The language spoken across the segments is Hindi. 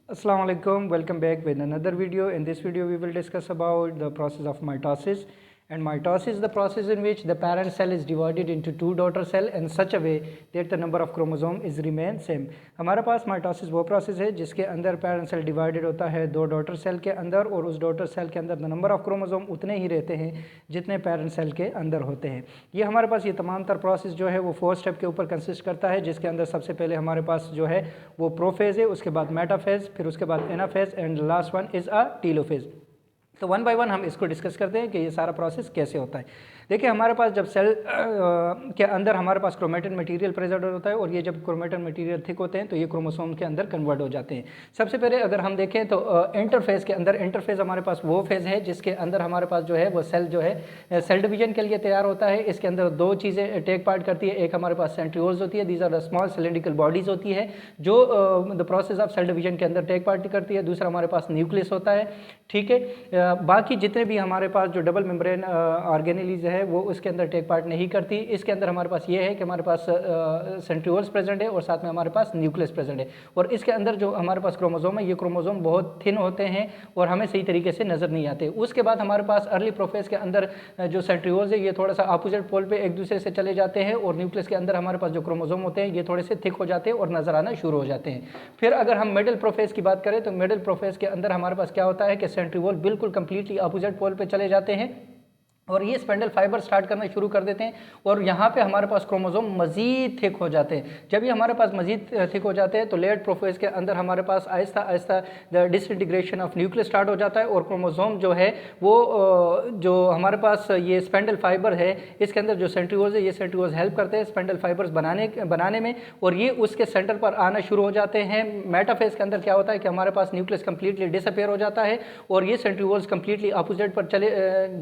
Assalamu alaikum, welcome back with another video. In this video we will discuss about the process of mitosis, and mitosis is the process in which the parent cell is divided into two daughter cell in such a way that the number of chromosome is remain same. हमारे पास mitosis वो process है जिसके अंदर parent cell divided होता है दो daughter cell के अंदर, और उस daughter cell के अंदर the number of chromosome उतने ही रहते हैं जितने parent cell के अंदर होते हैं। ये हमारे पास ये तमाम तर process जो है वो 4 स्टेप के ऊपर कंसिस्ट करता है, जिसके अंदर सबसे पहले हमारे पास जो है वो प्रोफेज है, उसके बाद मेटाफेज, फिर उसके बाद anaphase and last one is a telophase. तो वन बाय वन हम इसको डिस्कस करते हैं कि ये सारा प्रोसेस कैसे होता है। देखिए हमारे पास जब सेल के अंदर हमारे पास क्रोमेटिन मटेरियल प्रेजेंट होता है, और ये जब क्रोमेटिन मटेरियल थिक होते हैं तो ये क्रोमोसोम के अंदर कन्वर्ट हो जाते हैं। सबसे पहले अगर हम देखें तो इंटरफेज के अंदर, इंटरफेज हमारे पास वो फेज़ है जिसके अंदर हमारे पास जो है वो सेल जो है सेल डिवीजन के लिए तैयार होता है। इसके अंदर दो चीज़ें टेक पार्ट करती है, एक हमारे पास सेंट्रियोल्स होती है, these are the small cylindrical bodies होती है जो the process of cell division के अंदर टेक पार्ट करती है। दूसरा हमारे पास न्यूक्लियस होता है, ठीक है। बाकी जितने भी हमारे पास जो डबल मेम्ब्रेन ऑर्गेनेलीज है वो उसके अंदर टेक पार्ट नहीं करती। इसके अंदर हमारे पास ये है कि हमारे पास सेंट्रियोल्स प्रेजेंट है और साथ में हमारे पास न्यूक्लियस प्रेजेंट है, और इसके अंदर जो हमारे पास क्रोमोसोम है ये क्रोमोसोम बहुत थिन होते हैं और हमें सही तरीके से नज़र नहीं आते। उसके बाद हमारे पास अर्ली प्रोफेज के अंदर जो सेंट्रियोल्स है ये थोड़ा सा अपोजिट पोल पे एक दूसरे से चले जाते हैं, और न्यूक्लियस के अंदर हमारे पास जो क्रोमोसोम होते हैं ये थोड़े से थिक हो जाते हैं और नज़र आना शुरू हो जाते हैं। फिर अगर हम मिडिल प्रोफेज की बात करें तो मिडिल प्रोफेज के अंदर हमारे पास क्या होता है कि सेंट्रियोल बिल्कुल कंप्लीटली अपोजिट पोल पे चले जाते हैं और ये स्पेंडल फाइबर स्टार्ट करना शुरू कर देते हैं, और यहाँ पे हमारे पास क्रोमोसोम मज़ीद थिक हो जाते हैं। जब ये हमारे पास मज़ीद थिक हो जाते हैं तो लेट प्रोफेज के अंदर हमारे पास Aahista Aahista the disintegration of nucleus start हो जाता है, और क्रोमोसोम जो है वो जो हमारे पास ये स्पेंडल फाइबर है इसके अंदर जो सेंट्रियोल्स है ये सेंट्रियोल्स हेल्प करते हैं स्पेंडल फाइबर्स बनाने में, और ये उसके सेंटर पर आना शुरू हो जाते हैं। मेटाफेज के अंदर क्या होता है कि हमारे पास न्यूक्लियस कंप्लीटली डिसअपेयर हो जाता है और ये सेंट्रियोल्स कंप्लीटली अपोजिट पर चले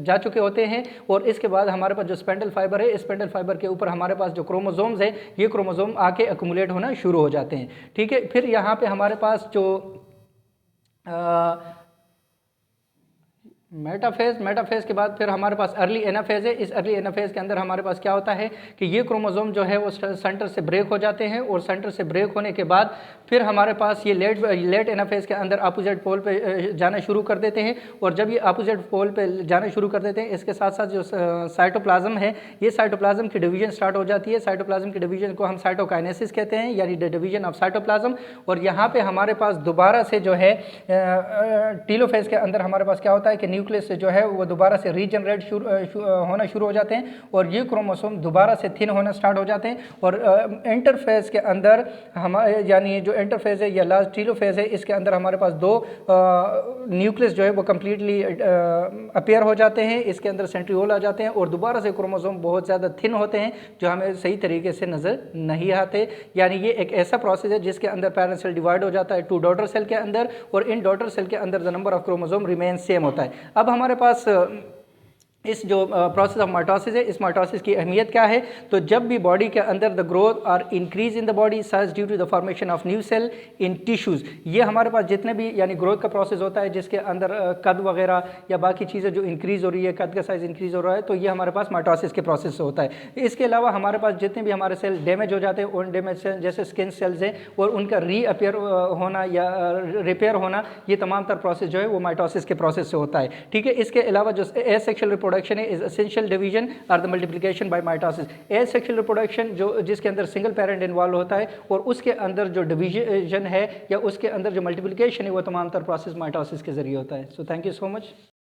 जा चुके होते हैं, और इसके बाद हमारे पास जो स्पेंडल फाइबर है इस स्पेंडल फाइबर के ऊपर हमारे पास जो क्रोमोसोम्स है ये क्रोमोसोम आके अक्यूमुलेट होना शुरू हो जाते हैं, ठीक है। फिर यहाँ पे हमारे पास जो मेटाफेज के बाद फिर हमारे पास अर्ली एनाफेज है। इस अर्ली एनाफेज के अंदर हमारे पास क्या होता है कि ये क्रोमोसोम जो है वो सेंटर से ब्रेक हो जाते हैं, और सेंटर से ब्रेक होने के बाद फिर हमारे पास ये लेट एनाफेज के अंदर अपोजिट पोल पे जाना शुरू कर देते हैं, और जब ये अपोजिट पोल पे जाना शुरू कर देते हैं इसके साथ साथ जो साइटोप्लाज्म है ये साइटोप्लाज्म की डिवीजन स्टार्ट हो जाती है। साइटोप्लाज्म की डिवीजन को हम साइटोकाइनेसिस कहते हैं, यानी डिवीजन ऑफ साइटोप्लाज्म। और यहाँ पे हमारे पास दोबारा से जो है टीलोफेज के अंदर हमारे पास क्या होता है कि न्यूक्लियस से जो है वो दोबारा से रीजनरेट होना शुरू हो जाते हैं, और ये क्रोमोसोम दोबारा से थिन होना स्टार्ट हो जाते हैं। और इंटरफेज के अंदर हमारे यानी जो इंटरफेज है या लास्ट टीलोफेज है इसके अंदर हमारे पास दो न्यूक्लियस जो है वो कम्प्लीटली अपेयर हो जाते हैं, इसके अंदर सेंट्रियोल आ जाते हैं, और दोबारा से क्रोमोसोम बहुत ज़्यादा थिन होते हैं जो हमें सही तरीके से नज़र नहीं आते। यानी ये एक ऐसा प्रोसेस है जिसके अंदर पैरेंट सेल डिवाइड हो जाता है टू डॉटर सेल के अंदर, और इन डॉटर सेल के अंदर the number of chromosome remain same होता है। अब हमारे पास इस जो प्रोसेस ऑफ माइटोसिस है इस माइटोसिस की अहमियत क्या है, तो जब भी बॉडी के अंदर द ग्रोथ और increase in the body such due to the formation of new cell in tissues, ये हमारे पास जितने भी यानी ग्रोथ का प्रोसेस होता है जिसके अंदर कद वगैरह या बाकी चीज़ें जो इंक्रीज़ हो रही है, कद का साइज़ इंक्रीज़ हो रहा है, तो ये हमारे पास माइटोसिस के प्रोसेस से होता है। इसके अलावा हमारे पास जितने भी हमारे सेल डैमेज हो जाते हैं उन डैमेज सेल जैसे स्किन सेल्स हैं और उनका रीअपेयर होना या रिपेयर होना, ये तमाम तर प्रोसेस जो है वो माइटोसिस के प्रोसेस से होता है, ठीक है। इसके अलावा जो एसेक्सुअल रिप्रोडक्शन है इज एसेंशियल डिवीजन और the multiplication by mitosis. Asexual reproduction जो जिसके अंदर सिंगल पेरेंट इन्वॉल्व होता है, और उसके अंदर जो डिवीजन है या उसके अंदर जो मल्टीप्लिकेशन है वो तमाम तर प्रोसेस माइटोसिस के जरिए होता है। So thank you so much.